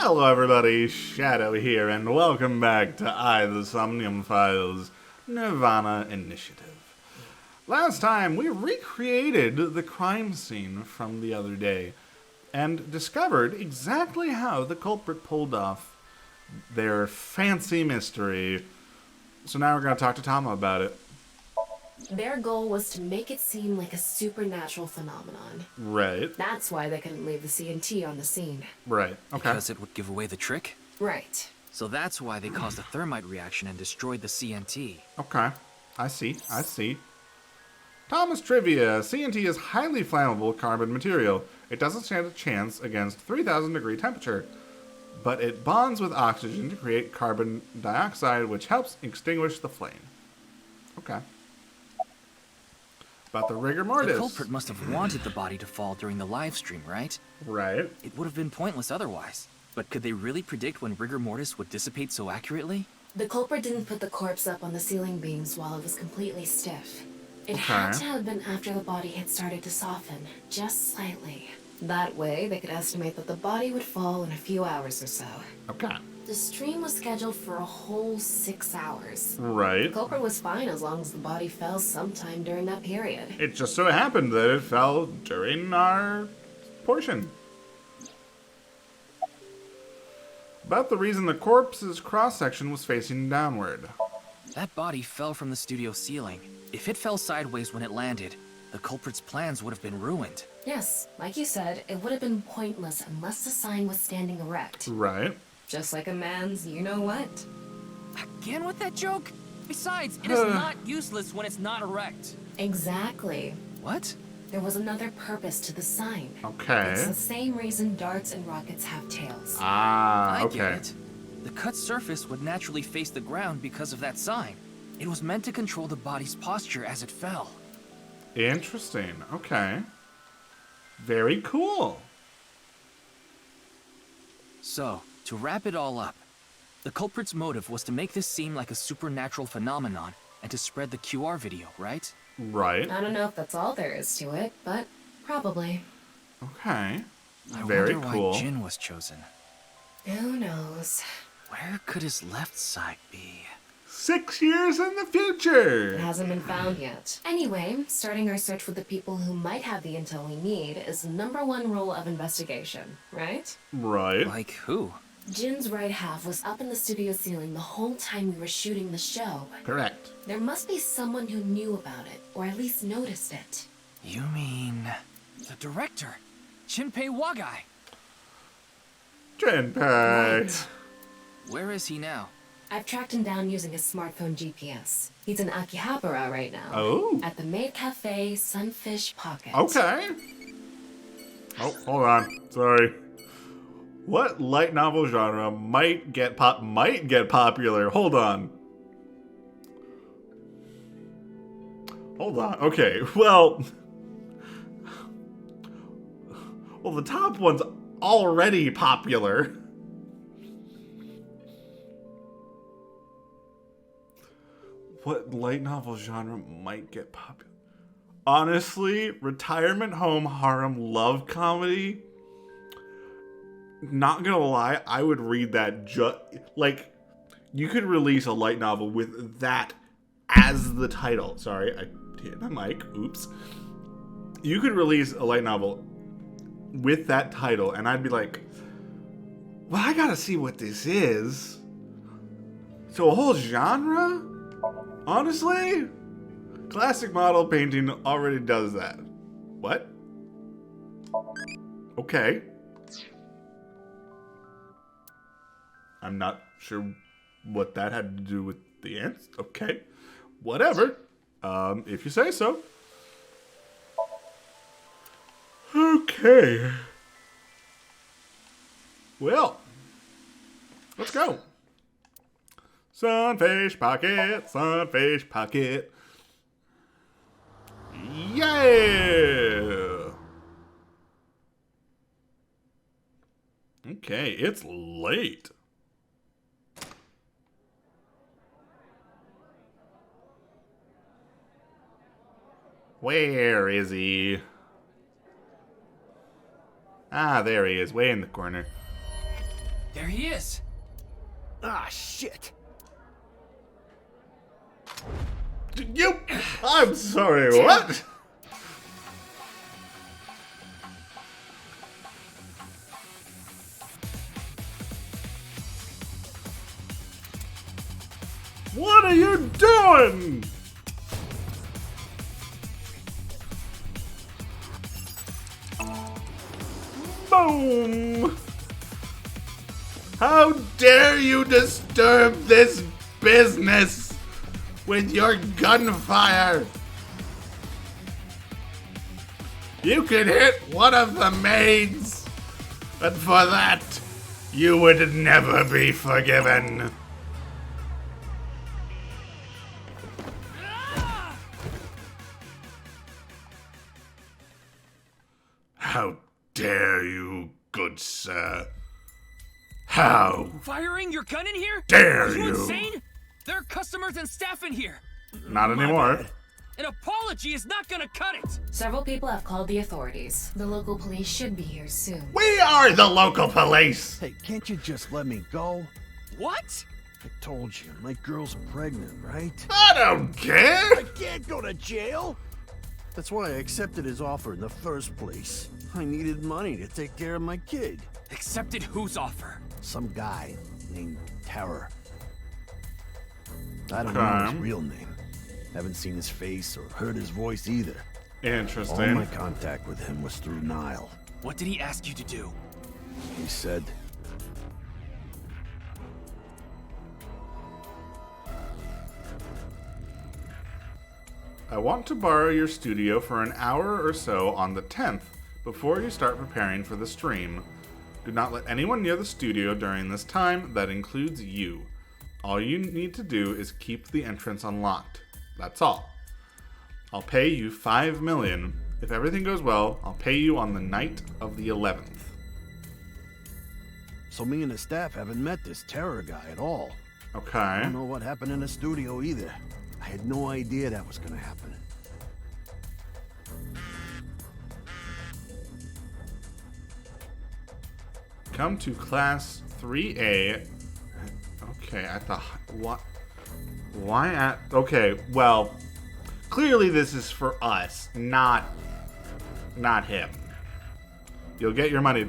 Hello everybody, Shadow here, and welcome back to the Somnium Files nirvanA Initiative. Last time, we recreated the crime scene from the other day, and discovered exactly how the culprit pulled off their fancy mystery. So now we're going to talk to Tama about it. Their goal was to make it seem like a supernatural phenomenon. Right. That's why they couldn't leave the CNT on the scene. Right, okay. Because it would give away the trick? Right. So that's why they caused a thermite reaction and destroyed the CNT. Okay, I see. Thomas Trivia. CNT is highly flammable carbon material. It doesn't stand a chance against 3,000 degree temperature, but it bonds with oxygen to create carbon dioxide, which helps extinguish the flame. Okay. About the rigor mortis. The culprit must have wanted the body to fall during the live stream, right? Right. It would have been pointless otherwise. But could they really predict when rigor mortis would dissipate so accurately? The culprit didn't put the corpse up on the ceiling beams while it was completely stiff. It had to have been after the body had started to soften, just slightly. That way, they could estimate that the body would fall in a few hours or so. Okay. The stream was scheduled for a whole 6 hours. Right. The culprit was fine as long as the body fell sometime during that period. It just so happened that it fell during our portion. About the reason the corpse's cross-section was facing downward. That body fell from the studio ceiling. If it fell sideways when it landed, the culprit's plans would have been ruined. Yes, like you said, it would have been pointless unless the sign was standing erect. Right. Just like a man's you-know-what. Again with that joke? Besides, it is not useless when it's not erect. Exactly. What? There was another purpose to the sign. Okay. It's the same reason darts and rockets have tails. Ah, I okay. get it. The cut surface would naturally face the ground because of that sign. It was meant to control the body's posture as it fell. Interesting. Okay. Very cool. So, to wrap it all up, the culprit's motive was to make this seem like a supernatural phenomenon and to spread the QR video, right? Right. I don't know if that's all there is to it, but probably. Okay. I Very wonder cool. why Jin was chosen. Who knows? Where could his left side be? 6 years in the It future. hasn't been found yet. Anyway, starting our search with the people who might have the intel we need is the #1 rule of investigation, right? Right. Like who? Jin's right half was up in the studio ceiling the whole time we were shooting the show. Correct. There must be someone who knew about it, or at least noticed it. You mean... the director, Chinpei Wagai. Chinpei. Right. Where is he now? I've tracked him down using his smartphone GPS. He's in Akihabara right now. Oh. At the maid cafe, Sunfish Pocket. Okay. Oh, hold on. Sorry. What light novel genre might get popular? Hold on. Okay. Well, the top one's already popular. What light novel genre might get popular? Honestly, retirement home harem love comedy. Not gonna lie, I would read that like, you could release a light novel with that as the title. Sorry, I hit my mic. Oops. You could release a light novel with that title, and I'd be like, well, I gotta see what this is. So a whole genre? Honestly? Classic model painting already does that. What? Okay. I'm not sure what that had to do with the ants. Okay. Whatever. If you say so. Okay. Well, let's go. Sunfish Pocket, Sunfish Pocket. Yeah! Okay, it's late. Where is he? Ah, there he is, way in the corner. There he is. Ah, shit. You. I'm sorry. What? What are you doing? Boom! How dare you disturb this business with your gunfire? You could hit one of the maids, and for that, you would never be forgiven. How dare you, good sir? How Firing your gun in here? dare Are you you? insane? There are customers and staff in here. Not anymore. An apology is not gonna cut it. Several people have called the authorities. The local police should be here soon. We are the local police. Hey, can't you just let me go? What? I told you, my girl's pregnant, right? I don't care. I can't go to jail! That's why I accepted his offer in the first place. I needed money to take care of my kid. Accepted whose offer? Some guy named Terror. I don't know his Okay. real name. Haven't seen his face or heard his voice either. All Interesting. my contact with him was through Nile. What did he ask you to do? He said, I want to borrow your studio for an hour or so on the 10th before you start preparing for the stream. Do not let anyone near the studio during this time. That includes you. All you need to do is keep the entrance unlocked. That's all. I'll pay you 5 million. If everything goes well, I'll pay you on the night of the 11th. so me and the staff haven't met this Terror guy at all. I Okay. don't know what happened in the studio either. I had no idea that was gonna happen. Come to class 3A. Okay, at the... What? Why at... Okay, well... Clearly this is for us, not him. You'll get your money...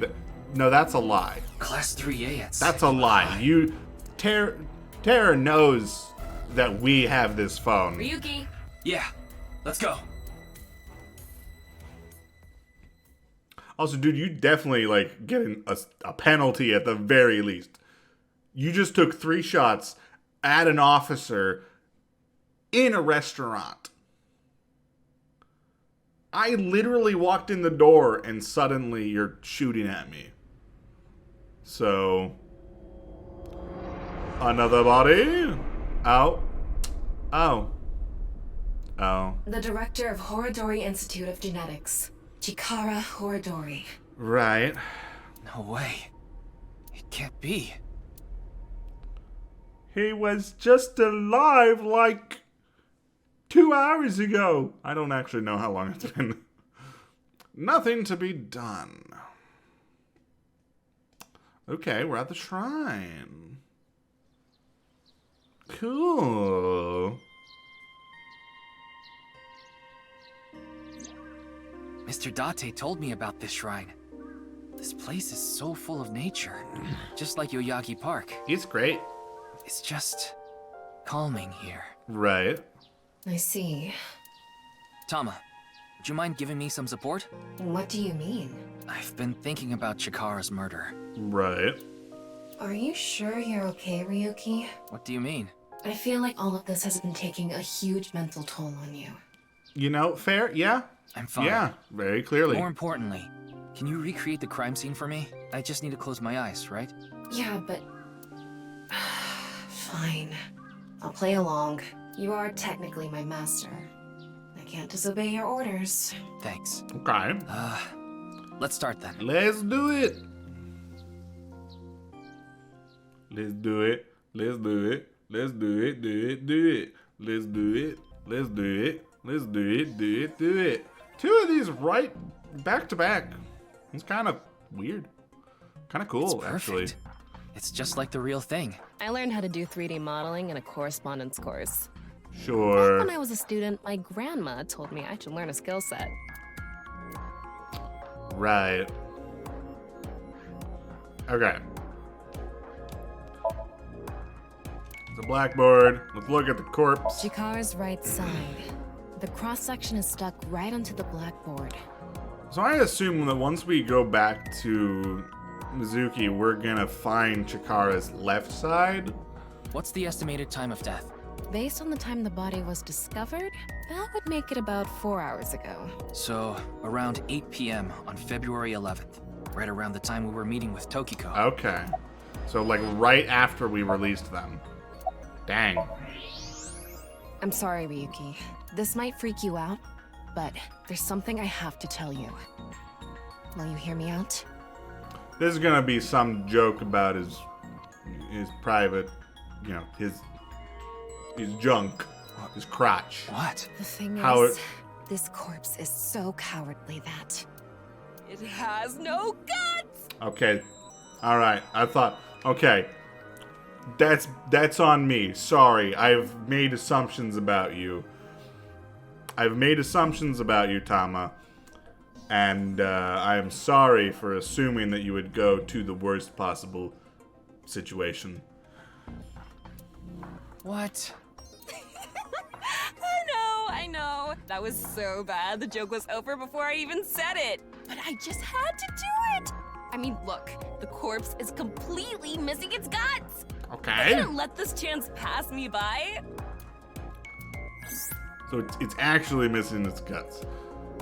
No, that's a lie. Class 3A at That's a lie. You... Tara knows that we have this phone. Ryuki! Yeah, let's go. Also, dude, you definitely, like, getting a penalty at the very least. You just took 3 shots at an officer in a restaurant. I literally walked in the door and suddenly you're shooting at me. So... Another body? Oh. Oh. Oh. The director of Horodori Institute of Genetics, Chikara Horodori. Right. No way. It can't be. He was just alive like 2 hours ago. I don't actually know how long it's been. Nothing to be done. Okay, we're at the shrine. Cool. Mr. Date told me about this shrine. This place is so full of nature, just like Yoyagi Park. It's great. It's just calming here. Right. I see. Tama, would you mind giving me some support? What do you mean? I've been thinking about Chikara's murder. Right. Are you sure you're okay, Ryuki? What do you mean? I feel like all of this has been taking a huge mental toll on you. You know, fair? Yeah. I'm fine. Yeah, very clearly. More importantly, can you recreate the crime scene for me? I just need to close my eyes, right? Yeah, but... Fine. I'll play along. You are technically my master. I can't disobey your orders. Thanks. Okay. Let's start then. Let's do it. Let's do it. Let's do it. Let's do it. Do it. Do it. Let's do it. Let's do it. Let's do it. Do it. Do it. 2 of these right back to back. It's kind of weird. Kind of cool, It's actually. perfect. It's just like the real thing. I learned how to do 3D modeling in a correspondence course. Sure. When I was a student, my grandma told me I should learn a skill set. Right. Okay. It's a blackboard. Let's look at the corpse. Chikara's right side. The cross-section is stuck right onto the blackboard. So I assume that once we go back to Mizuki, we're gonna find Chikara's left side. What's the estimated time of death? Based on the time the body was discovered, that would make it about 4 hours ago. So, around 8 p.m. on February 11th, right around the time we were meeting with Tokiko. Okay. So like right after we released them. Dang. I'm sorry, Ryuki. This might freak you out, but there's something I have to tell you. Will you hear me out? This is gonna be some joke about his private, you know, his junk, his crotch. What? The thing How is, it- this corpse is so cowardly that... It has no guts! Okay. All right. I thought. Okay. That's on me. Sorry. I've made assumptions about you. Tama. And I am sorry for assuming that you would go to the worst possible situation. What? I know. That was so bad. The joke was over before I even said it. But I just had to do it. I mean, look, the corpse is completely missing its guts. I Okay. couldn't let this chance pass me by. So it's actually missing its guts.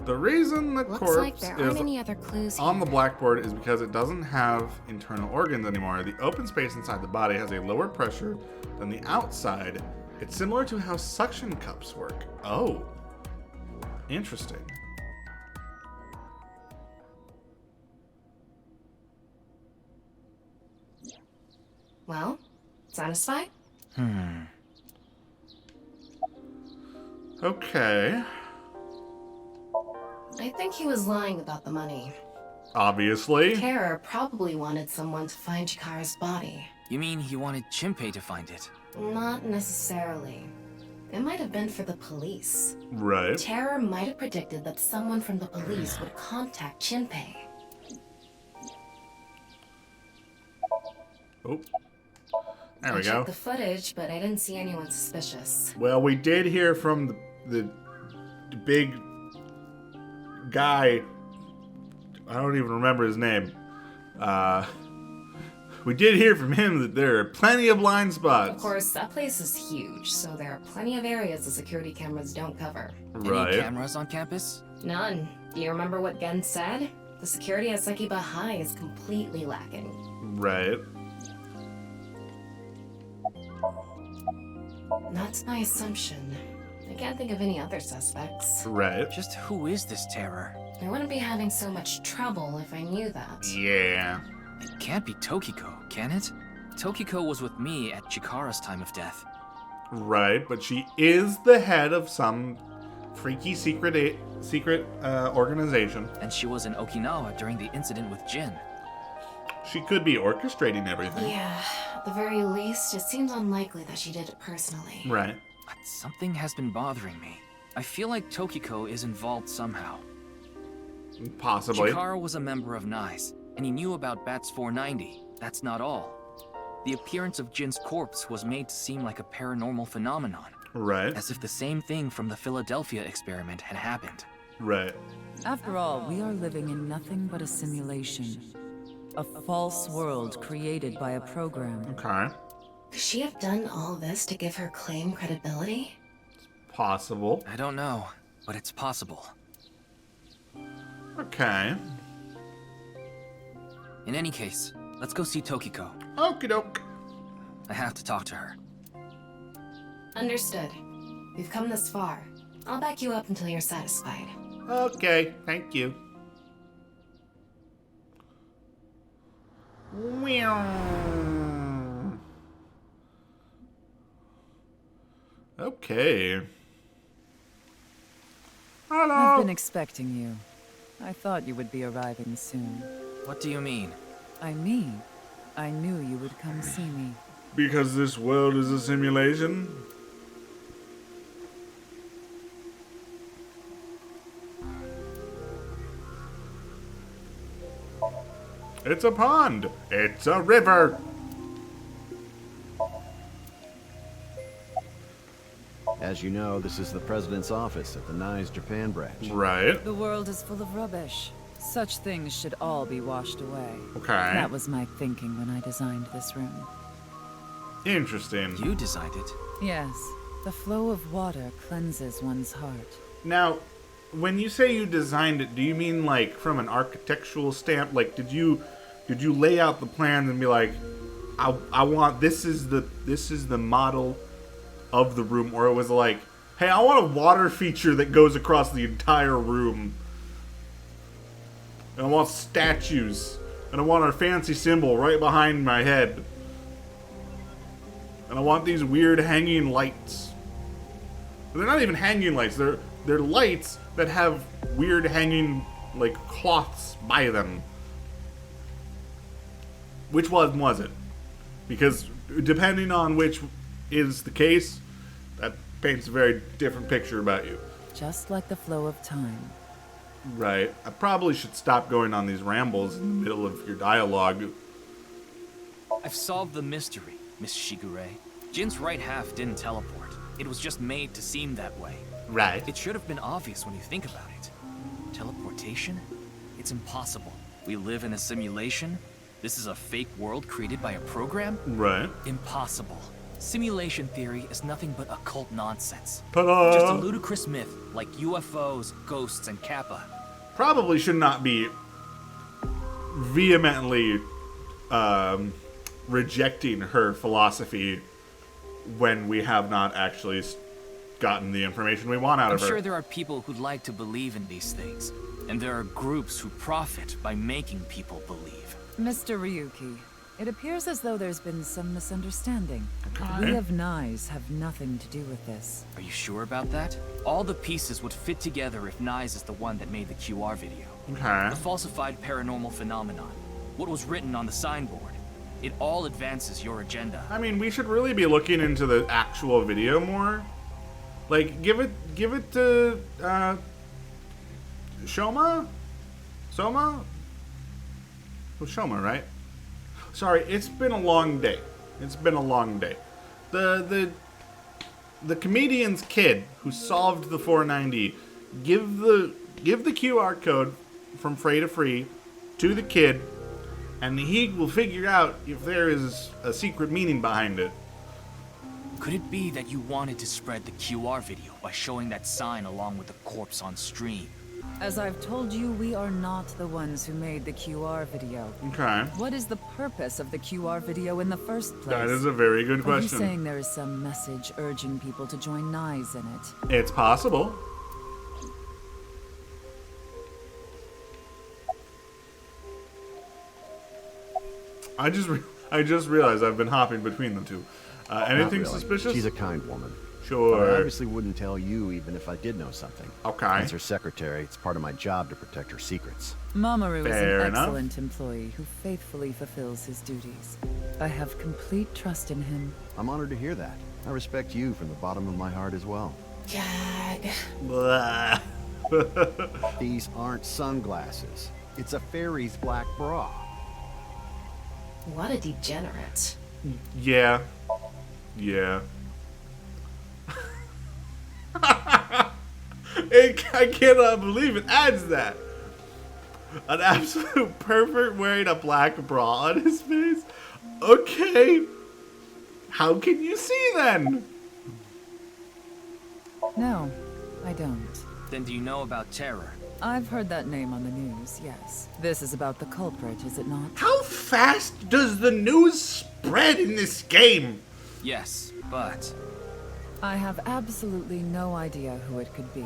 The reason the Looks corpse like there aren't is any other clues on the here. blackboard is because it doesn't have internal organs anymore. The open space inside the body has a lower pressure than the outside. It's similar to how suction cups work. Oh. Interesting. Well, satisfied? Okay. I think he was lying about the money. Obviously. Terror probably wanted someone to find Chikara's body. You mean he wanted Chinpei to find it? Not necessarily. It might have been for the police. Right. Terror might have predicted that someone from the police would contact Chinpei. Oh. There I we go. checked the footage, but I didn't see anyone suspicious. Well, we did hear from the big guy. I don't even remember his name. We did hear from him that there are plenty of blind spots. Of course, that place is huge, so there are plenty of areas the security cameras don't cover. Right. Any cameras on campus? None. Do you remember what Gen said? The security at Sekiba High is completely lacking. Right. That's my assumption. I can't think of any other suspects. Right. Just who is this terror? I wouldn't be having so much trouble if I knew that. Yeah. It can't be Tokiko, can it? Tokiko was with me at Chikara's time of death. Right. But she is the head of some freaky secret organization. And she was in Okinawa during the incident with Jin. She could be orchestrating everything. Yeah, at the very least, it seems unlikely that she did it personally. Right. But something has been bothering me. I feel like Tokiko is involved somehow. Possibly. Chikara was a member of NICE, and he knew about Bats 490. That's not all. The appearance of Jin's corpse was made to seem like a paranormal phenomenon, Right. as if the same thing from the Philadelphia experiment had happened. Right. After all, we are living in nothing but a simulation. A false world created by a program. Okay. Could she have done all this to give her claim credibility? Possible. I don't know, but it's possible. Okay. In any case, let's go see Tokiko. Okie doke. I have to talk to her. Understood. We've come this far. I'll back you up until you're satisfied. Okay. Thank you. Okay. Hello. I've been expecting you. I thought you would be arriving soon. What do you mean? I mean, I knew you would come see me. Because this world is a simulation? It's a pond. It's a river. As you know, this is the president's office at the NICE Japan branch. Right. The world is full of rubbish. Such things should all be washed away. Okay. That was my thinking when I designed this room. Interesting. You designed it. Yes, the flow of water cleanses one's heart. Now, when you say you designed it, do you mean like from an architectural stamp? Like, did you lay out the plans and be like, I want this is the model of the room, or it was like, hey, I want a water feature that goes across the entire room, and I want statues, and I want a fancy symbol right behind my head, and I want these weird hanging lights. They're not even hanging lights. They're lights that have weird hanging like cloths by them. Which one was it? Because depending on which is the case, that paints a very different picture about you. Just like the flow of time. Right. I probably should stop going on these rambles in the middle of your dialogue. I've solved the mystery, Miss Shigure. Jin's right half didn't teleport. It was just made to seem that way. Right. It should have been obvious when you think about it. Teleportation? It's impossible. We live in a simulation. This is a fake world created by a program? Right. Impossible. Simulation theory is nothing but occult nonsense. Ta-da! Just a ludicrous myth like UFOs, ghosts, and Kappa. Probably should not be vehemently rejecting her philosophy when we have not actually gotten the information we want out I'm of her. sure there are people who'd like to believe in these things, and there are groups who profit by making people believe. Mr. Ryuki, it appears as though there's been some misunderstanding. Okay. We of NICE have nothing to do with this. Are you sure about that? All the pieces would fit together if NICE is the one that made the QR video. Okay. The falsified paranormal phenomenon, what was written on the signboard, it all advances your agenda. I mean, we should really be looking into the actual video more. Like, give it to Shoma? Soma? It was Shoma, right? Sorry, it's been a long day. It's been a long day. The comedian's kid who solved the 490, give the QR code from Frey to Free to the kid, and he will figure out if there is a secret meaning behind it. Could it be that you wanted to spread the QR video by showing that sign along with the corpse on stream? As I've told you, we are not the ones who made the QR video. Okay. What is the purpose of the QR video in the first place? That is a very good Are you question. saying there is some message urging people to join NICE in it? It's possible. I just realized I've been hopping between the two. Anything Not really. suspicious? She's a kind woman. Sure. I obviously wouldn't tell you even if I did know something. Okay. As her secretary, it's part of my job to protect her secrets. Mamoru Fair is an enough. excellent employee who faithfully fulfills his duties. I have complete trust in him. I'm honored to hear that. I respect you from the bottom of my heart as well. Gag. Blah. These aren't sunglasses. It's a fairy's black bra. What a degenerate. Yeah. Yeah. I cannot believe it adds that. An absolute pervert wearing a black bra on his face? Okay. How can you see then? No, I don't. Then do you know about terror? I've heard that name on the news, yes. This is about the culprit, is it not? How fast does the news spread in this game? Yes, but I have absolutely no idea who it could be.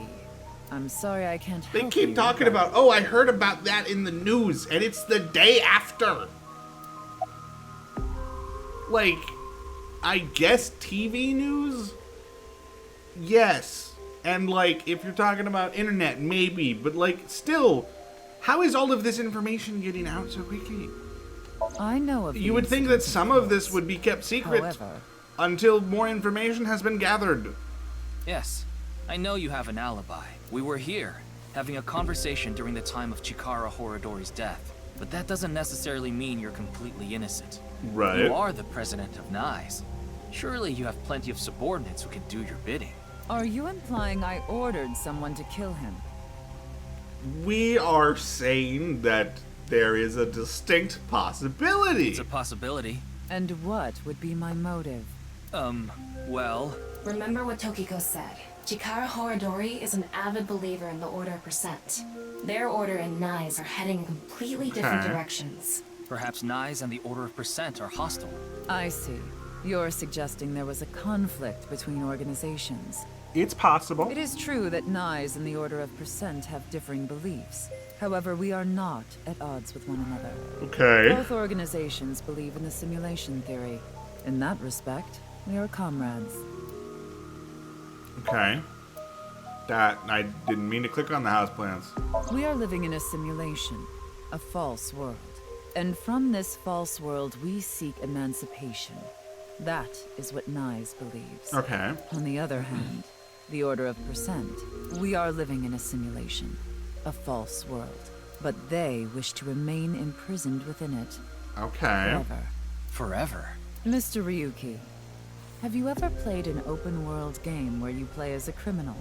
I'm sorry I can't They help keep you, talking but- about, oh, I heard about that in the news, and it's the day after. Like, I guess TV news? Yes. And, like, if you're talking about internet, maybe. But, like, still, how is all of this information getting out so quickly? I know of You would think that some of this would be kept secret However, until more information has been gathered. Yes, I know you have an alibi. We were here, having a conversation during the time of Chikara Horadori's death. But that doesn't necessarily mean you're completely innocent. Right. You are the president of NICE. Surely you have plenty of subordinates who can do your bidding. are you implying I ordered someone to kill him? We are saying that there is a distinct possibility. It's a possibility. And what would be my motive? Well... Remember what Tokiko said. Chikara Horadori is an avid believer in the Order of Percent. Their order and NICE are heading in completely different directions. Perhaps NICE and the Order of Percent are hostile. I see. You're suggesting there was a conflict between organizations. It's possible. It is true that NICE and the Order of Percent have differing beliefs. However, we are not at odds with one another. Okay. Both organizations believe in the simulation theory. In that respect, we are comrades. Okay. That, I didn't mean to click on the house plans. We are living in a simulation, a false world. And from this false world, we seek emancipation. That is what NICE believes. Okay. On the other hand, the Order of Percent, we are living in a simulation, a false world. But they wish to remain imprisoned within it. Okay. Forever. Forever? Mr. Ryuki, have you ever played an open-world game where you play as a criminal?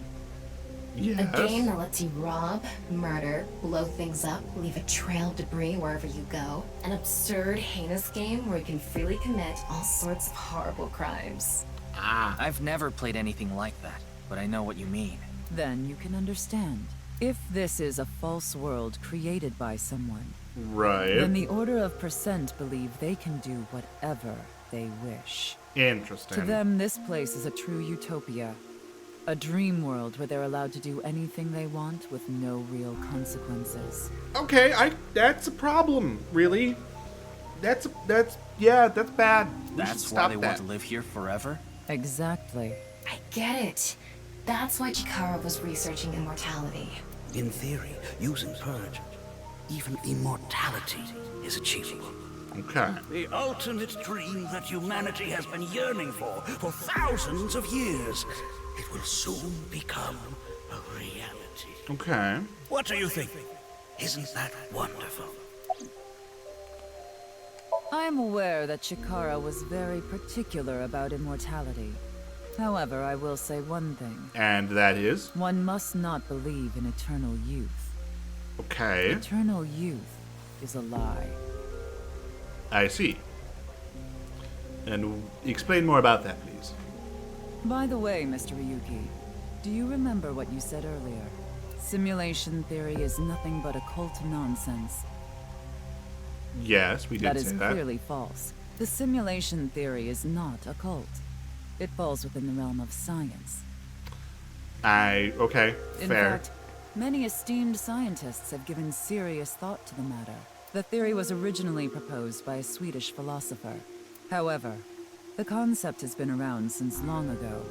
Yes. A game that lets you rob, murder, blow things up, leave a trail of debris wherever you go. An absurd, heinous game where you can freely commit all sorts of horrible crimes. I've never played anything like that, but I know what you mean. Then you can understand. If this is a false world created by someone, Right. then the Order of Percent believe they can do whatever they wish. Interesting. To them, this place is a true utopia. A dream world where they're allowed to do anything they want with no real consequences. Okay, that's a problem, really. That's bad. We should That's why stop they that. want to live here forever? Exactly. I get it. That's why Chikara was researching immortality. In theory, using Purge, even immortality is achievable. Okay. The ultimate dream that humanity has been yearning for thousands of years. It will soon become a reality. Okay. What do you think? Isn't that wonderful? I am aware that Chikara was very particular about immortality. However, I will say one thing. And that is? One must not believe in eternal youth. Okay. Eternal youth is a lie. I see. And explain more about that, please. By the way, Mr. Ryuki, do you remember what you said earlier? Simulation theory is nothing but occult nonsense. Yes, we did That say is that. clearly false. The simulation theory is not occult. It falls within the realm of science. Okay, In fair. fact, many esteemed scientists have given serious thought to the matter. The theory was originally proposed by a Swedish philosopher. However, the concept has been around since long ago,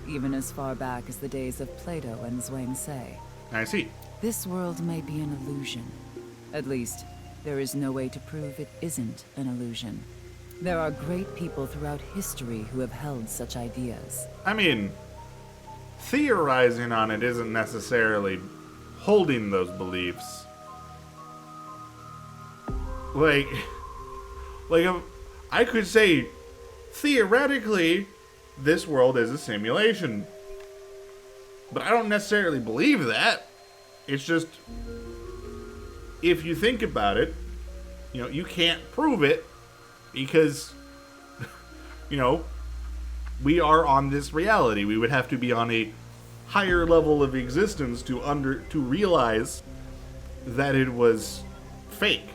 even as far back as the days of Plato and Zhuangzi. I see. This world may be an illusion. At least, there is no way to prove it isn't an illusion. There are great people throughout history who have held such ideas. I mean, theorizing on it isn't necessarily holding those beliefs. Like, I could say, theoretically, this world is a simulation. But I don't necessarily believe that. It's just, if you think about it, you can't prove it because, we are on this reality. We would have to be on a higher level of existence to realize that it was fake.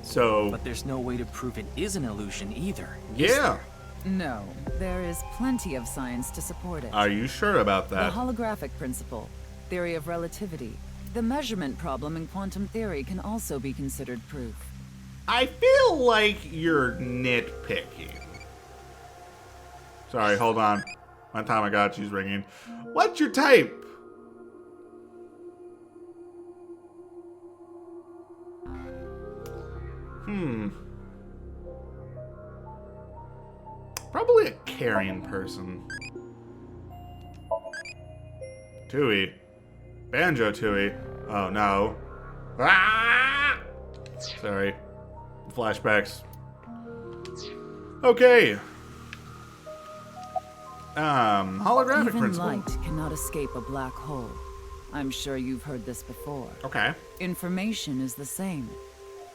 So, But there's no way to prove it is an illusion either. yeah. No, there is plenty of science to support it. Are you sure about The that? holographic principle, theory of relativity, the measurement problem in quantum theory can also be considered proof. I feel like you're nitpicking. Sorry, hold on. My Tamagotchi's ringing. What's your type? Probably a caring person. Tui. Banjo Tui. Oh no. Ah! Sorry. Flashbacks. Okay. Holographic Even principle. light cannot escape a black hole. I'm sure you've heard this before. Okay. Information is the same.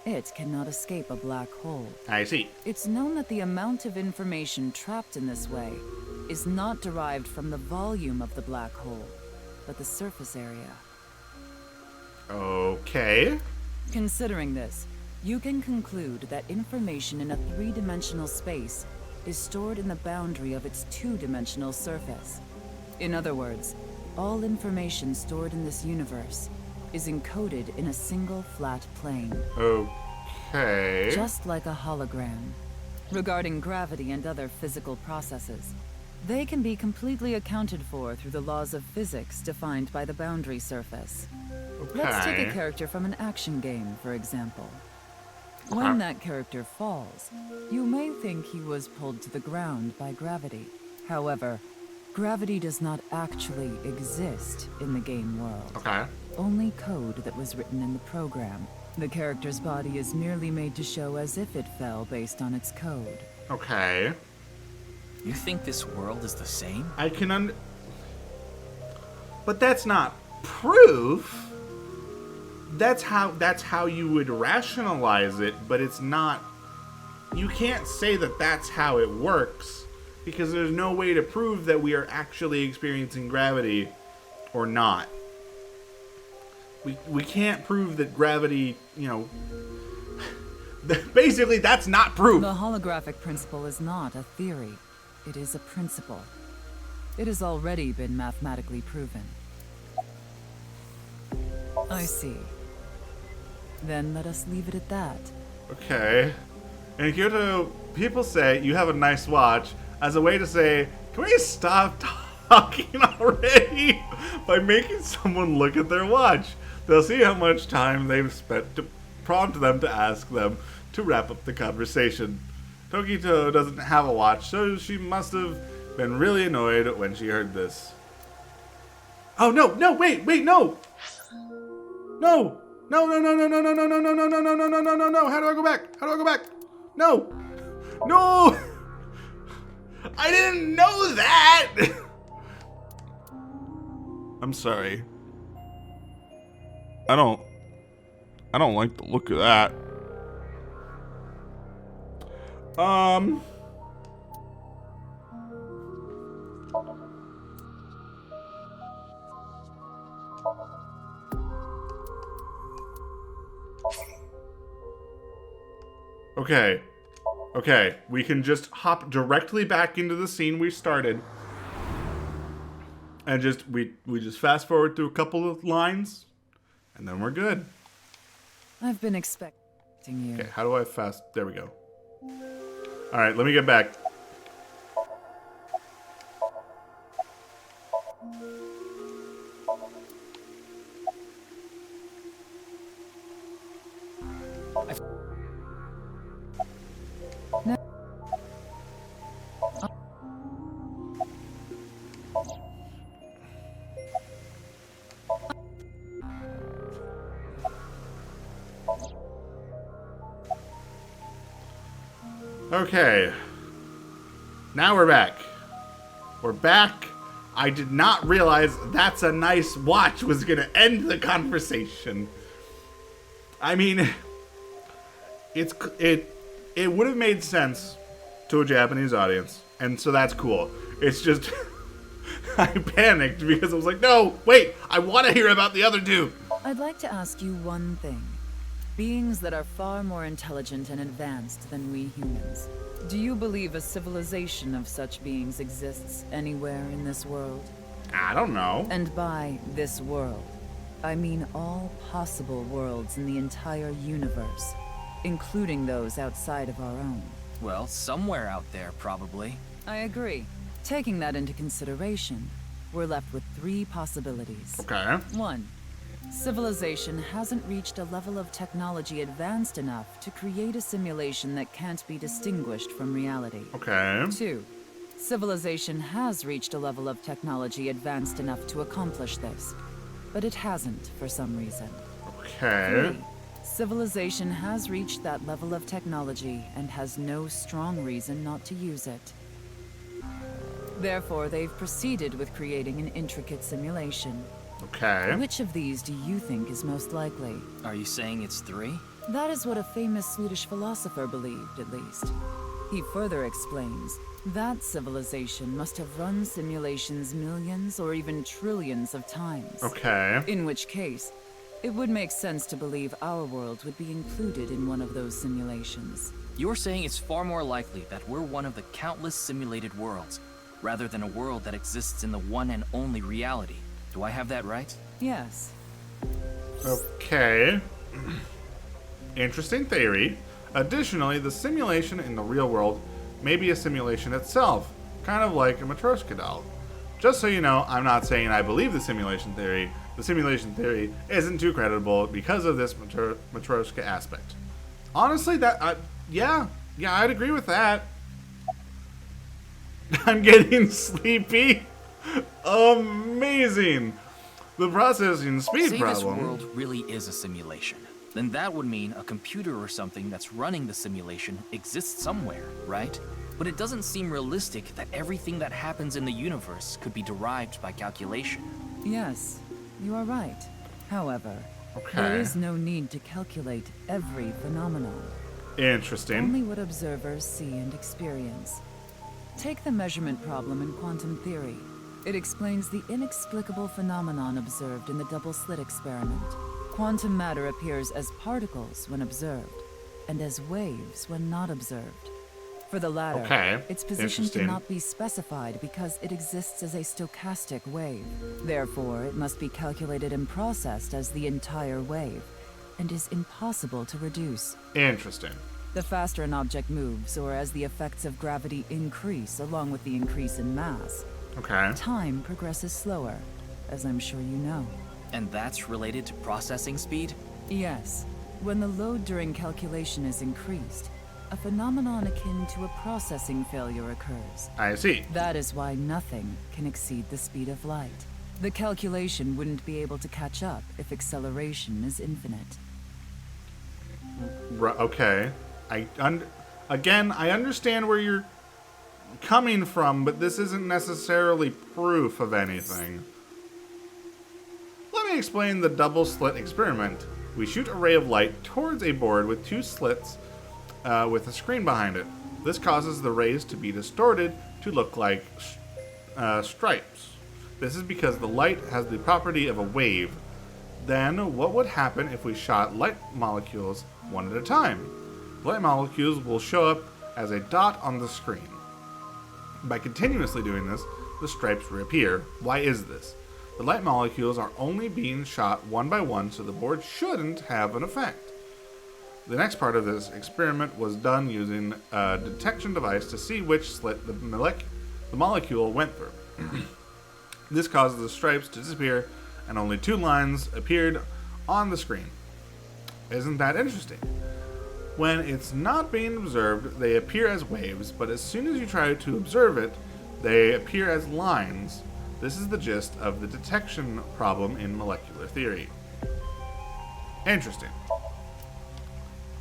It cannot escape a black hole. I see. It's known that the amount of information trapped in this way is not derived from the volume of the black hole, but the surface area. Okay. Considering this, you can conclude that information in a three-dimensional space is stored in the boundary of its two-dimensional surface. In other words, all information stored in this universe is encoded in a single flat plane. Okay. Just like a hologram. Regarding gravity and other physical processes, they can be completely accounted for through the laws of physics defined by the boundary surface. Okay. Let's take a character from an action game, for example. When that character falls, you may think he was pulled to the ground by gravity. However, gravity does not actually exist in the game world. Okay. Only code that was written in the program. The character's body is merely made to show as if it fell based on its code. Okay. You think this world is the same? I can But that's not proof. That's how you would rationalize it, but it's not. You can't say that that's how it works because there's no way to prove that we are actually experiencing gravity or not. We can't prove that gravity, you know, basically that's not proof. The holographic principle is not a theory. It is a principle. It has already been mathematically proven. I see. Then let us leave it at that. Okay. In Kyoto, people say you have a nice watch as a way to say, can we stop talking already? By making someone look at their watch. They'll see how much time they've spent to prompt them to ask them to wrap up the conversation. Tokito doesn't have a watch, so she must have been really annoyed when she heard this. Oh no, wait, no! No! No, how do I go back? No! I didn't know that! I'm sorry. I don't like the look of that. Okay, we can just hop directly back into the scene we started. And we just fast forward through a couple of lines, and then we're good. I've been expecting you. Okay, how do I fast? There we go. Alright, let me get back. Okay. Now we're back. We're back. I did not realize that's a nice watch was gonna end the conversation. I mean, it would have made sense to a Japanese audience, and so that's cool. It's just I panicked because I was like, no, wait, I want to hear about the other two. I'd like to ask you one thing. Beings that are far more intelligent and advanced than we humans. Do you believe a civilization of such beings exists anywhere in this world? I don't know. And by this world, I mean all possible worlds in the entire universe, including those outside of our own. Well, somewhere out there, probably. I agree. Taking that into consideration, we're left with three possibilities. Okay. 1. Civilization hasn't reached a level of technology advanced enough to create a simulation that can't be distinguished from reality. Okay. 2. Civilization has reached a level of technology advanced enough to accomplish this, but it hasn't for some reason. Okay. 3. Civilization has reached that level of technology and has no strong reason not to use it. Therefore, they've proceeded with creating an intricate simulation. Okay. Which of these do you think is most likely? Are you saying it's 3? That is what a famous Swedish philosopher believed, at least. He further explains that civilization must have run simulations millions or even trillions of times. Okay. In which case, it would make sense to believe our world would be included in one of those simulations. You're saying it's far more likely that we're one of the countless simulated worlds, rather than a world that exists in the one and only reality. Do I have that right? Yes. Okay. Interesting theory. Additionally, the simulation in the real world may be a simulation itself, kind of like a Matryoshka doll. Just so you know, I'm not saying I believe the simulation theory. The simulation theory isn't too credible because of this Matryoshka aspect. Honestly, yeah, I'd agree with that. I'm getting sleepy. Amazing. The processing speed Say problem. this world really is a simulation. Then that would mean a computer or something that's running the simulation exists somewhere, right? But it doesn't seem realistic that everything that happens in the universe could be derived by calculation. Yes, you are right. However, there is no need to calculate every phenomenon. Interesting. Only what observers see and experience. Take the measurement problem in quantum theory. It explains the inexplicable phenomenon observed in the double-slit experiment. Quantum matter appears as particles when observed, and as waves when not observed. For the latter, its position cannot be specified because it exists as a stochastic wave. Therefore, it must be calculated and processed as the entire wave, and is impossible to reduce. Interesting. The faster an object moves, or as the effects of gravity increase along with the increase in mass, time progresses slower, as I'm sure you know. And that's related to processing speed? Yes. When the load during calculation is increased, a phenomenon akin to a processing failure occurs. I see. That is why nothing can exceed the speed of light. The calculation wouldn't be able to catch up if acceleration is infinite. Okay. Again, I understand where you're coming from, but this isn't necessarily proof of anything. Let me explain the double-slit experiment. We shoot a ray of light towards a board with two slits with a screen behind it. This causes the rays to be distorted to look like stripes. This is because the light has the property of a wave. Then, what would happen if we shot light molecules one at a time? Light molecules will show up as a dot on the screen. By continuously doing this, the stripes reappear. Why is this? The light molecules are only being shot one by one, so the board shouldn't have an effect. The next part of this experiment was done using a detection device to see which slit the molecule went through. This causes the stripes to disappear, and only two lines appeared on the screen. Isn't that interesting? When it's not being observed, they appear as waves, but as soon as you try to observe it, they appear as lines. This is the gist of the detection problem in molecular theory. Interesting.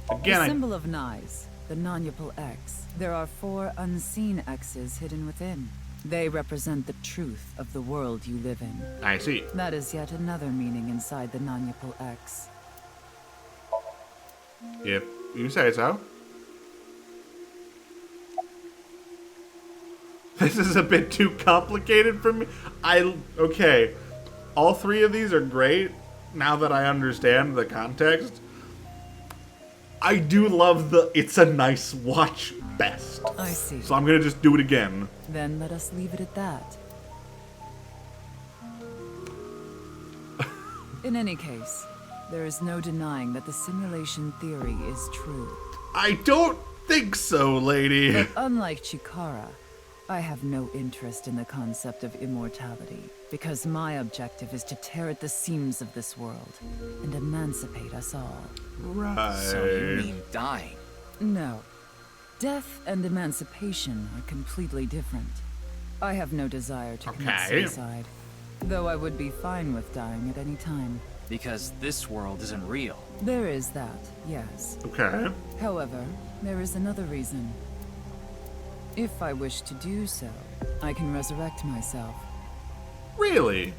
Again, the symbol of Nyes, the non-upal X. There are 4 unseen X's hidden within. They represent the truth of the world you live in. I see. That is yet another meaning inside the non-upal X. If you say so. This is a bit too complicated for me. Okay. All 3 of these are great now that I understand the context. I do love the "it's a nice watch" best. I see. So I'm gonna just do it again. Then let us leave it at that. In any case, there is no denying that the simulation theory is true. I don't think so, lady. But unlike Chikara, I have no interest in the concept of immortality, because my objective is to tear at the seams of this world and emancipate us all. Right. So you mean dying? No. Death and emancipation are completely different. I have no desire to commit suicide, though I would be fine with dying at any time. Because this world isn't real. There is that, yes. Okay. However, there is another reason. If I wish to do so, I can resurrect myself. Really?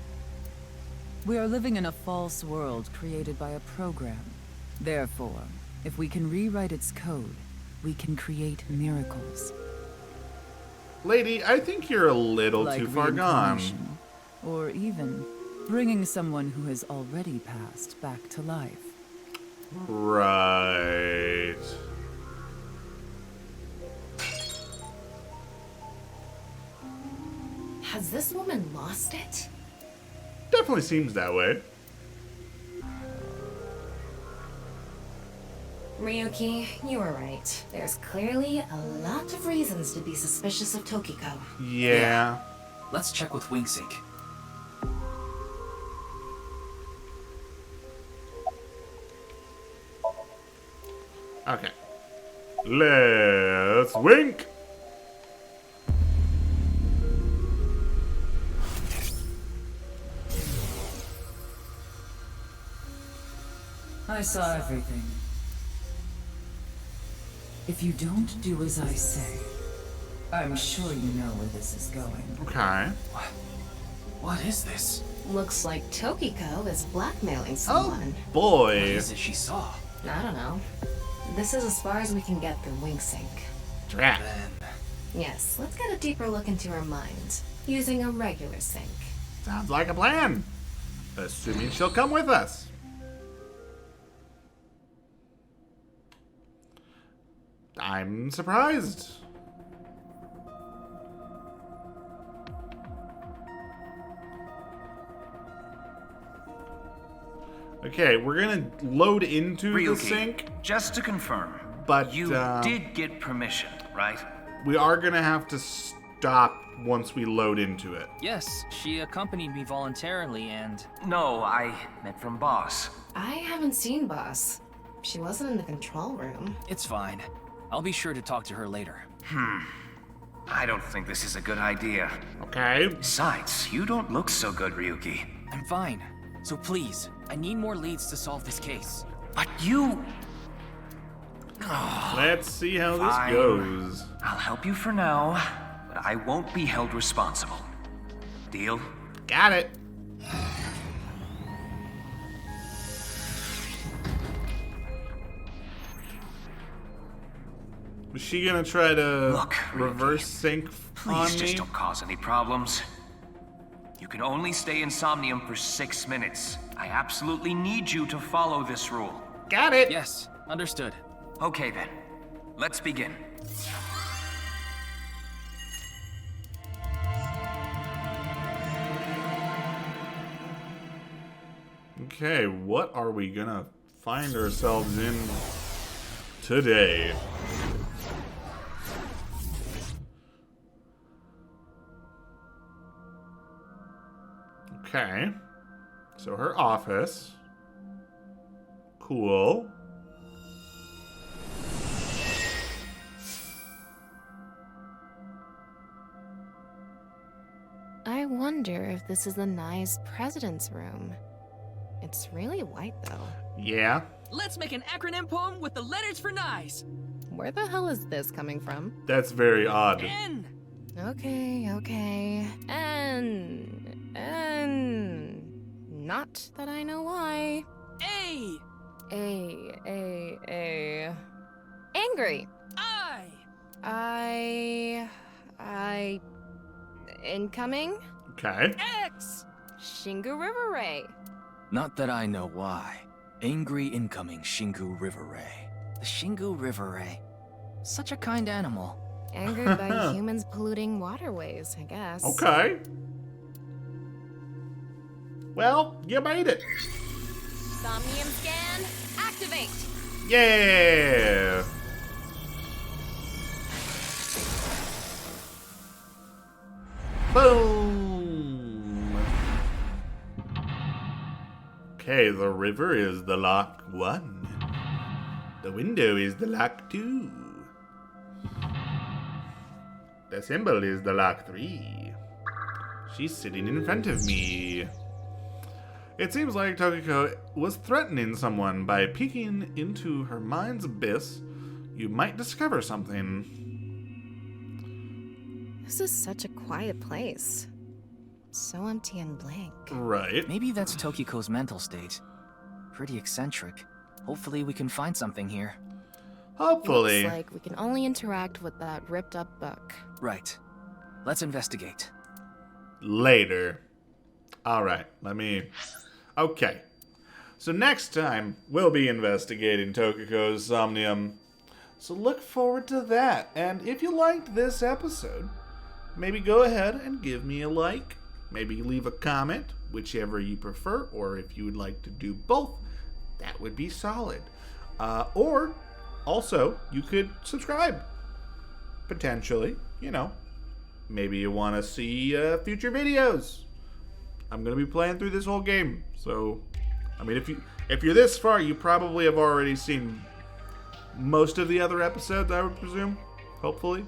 We are living in a false world created by a program. Therefore, if we can rewrite its code, we can create miracles. Lady, I think you're a little Like too far gone. reincarnation, or even bringing someone who has already passed back to life. Right. Has this woman lost it? Definitely seems that way. Ryuki, you were right. There's clearly a lot of reasons to be suspicious of Tokiko. Yeah. Let's check with Wingsync. Okay. Let's wink. I saw everything. If you don't do as I say, I'm sure you know where this is going. Okay. What is this? Looks like Tokiko is blackmailing Oh someone. What boy. is it she saw? I don't know. This is as far as we can get through Wingsync. Drat. Then... Yes, let's get a deeper look into her mind, using a regular sync. Sounds like a plan. Assuming she'll come with us. I'm surprised. Okay, we're gonna load into the Ryuki, sync, just to confirm, but you did get permission, right? we are gonna have to stop once we load into it. Yes, she accompanied me voluntarily and... No, I meant from boss. I haven't seen Boss. She wasn't in the control room. It's fine. I'll be sure to talk to her later. I don't think this is a good idea. Okay. Besides, you don't look so good, Ryuki. I'm fine. So please, I need more leads to solve this case. But you... Let's see how this Fine. goes. I'll help you for now, but I won't be held responsible. Deal? Got it. Was she gonna try to Look, reverse sync on Please just me? don't cause any problems. You can only stay in Somnium for 6 minutes. I absolutely need you to follow this rule. Got it. Yes, understood. Okay then, let's begin. Okay, what are we gonna find ourselves in today? Okay. So her office. Cool. I wonder if this is the Nye's president's room. It's really white, though. Yeah. Let's make an acronym poem with the letters for nice. Where the hell is this coming from? That's very odd. N. Okay. Not that I know why. A. Angry. I. Incoming? Okay. X. Shingu River Ray. Not that I know why. Angry incoming Shingu River Ray. The Shingu River Ray. Such a kind animal. Angered by humans polluting waterways, I guess. Okay. Well, you made it. Somnium scan, activate. Yeah. Boom! Okay, the river is the lock 1. The window is the lock 2. The symbol is the lock 3. She's sitting in front of me. It seems like Tokiko was threatening someone. By peeking into her mind's abyss, you might discover something. This is such a quiet place. So empty and blank. Right. Maybe that's Tokiko's mental state. Pretty eccentric. Hopefully we can find something here. Hopefully. Looks like we can only interact with that ripped up book. Right. Let's investigate. Later. Alright, Okay. So next time, we'll be investigating Tokiko's Somnium. So look forward to that. And if you liked this episode, maybe go ahead and give me a like. Maybe leave a comment, whichever you prefer. Or if you would like to do both, that would be solid. Or, also, you could subscribe. Potentially, Maybe you want to see future videos. I'm going to be playing through this whole game. So, if you're this far, you probably have already seen most of the other episodes, I would presume. Hopefully.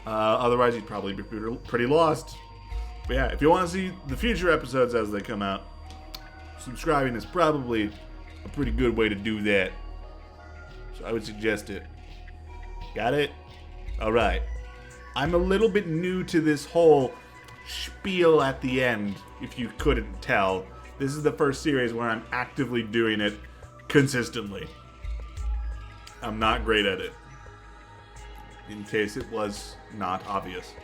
Otherwise, you'd probably be pretty lost. But yeah, if you want to see the future episodes as they come out, subscribing is probably a pretty good way to do that. So I would suggest it. Got it? Alright. I'm a little bit new to this whole spiel at the end, if you couldn't tell. This is the first series where I'm actively doing it consistently. I'm not great at it, in case it was not obvious.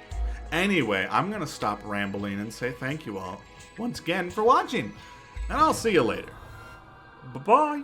Anyway, I'm going to stop rambling and say thank you all once again for watching, and I'll see you later. Bye-bye.